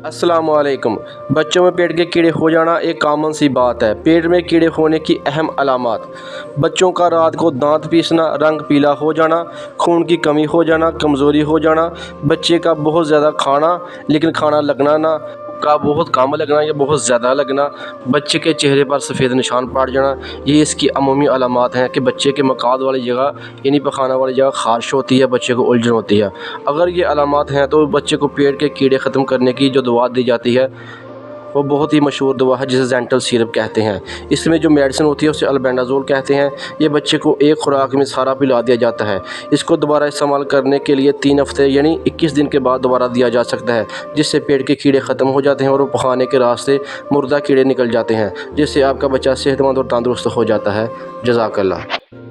अस्सलामुअलैकुम। बच्चों में पेट के कीड़े हो जाना एक कॉमन सी बात है। पेट में कीड़े होने की अहम अलामात: बच्चों का रात को दांत पीसना, रंग पीला हो जाना, खून की कमी हो जाना, कमज़ोरी हो जाना, बच्चे का बहुत ज़्यादा खाना लेकिन खाना लगना ना, का बहुत कम लगना या बहुत ज़्यादा लगना, बच्चे के चेहरे पर सफ़ेद निशान पड़ जाना, ये इसकी अमूमी अलामात हैं कि बच्चे के मकाद वाली जगह यानी पखाना वाली जगह ख़ारिश होती है, बच्चे को उलझन होती है। अगर ये अलामात हैं तो बच्चे को पेट के कीड़े ख़त्म करने की जो दवा दी जाती है वो बहुत ही मशहूर दवा है जिसे ज़ेंटल सिरप कहते हैं। इसमें जो मेडिसिन होती है उसे अल्बेंडाज़ोल कहते हैं। ये बच्चे को एक खुराक में सारा पिला दिया जाता है। इसको दोबारा इस्तेमाल करने के लिए 3 हफ्ते यानी 21 दिन के बाद दोबारा दिया जा सकता है, जिससे पेट के कीड़े ख़त्म हो जाते हैं और वो पखाने के रास्ते मुर्दा कीड़े निकल जाते हैं, जिससे आपका बच्चा सेहतमंद और तंदुरुस्त हो जाता है। जज़ाकल्लाह।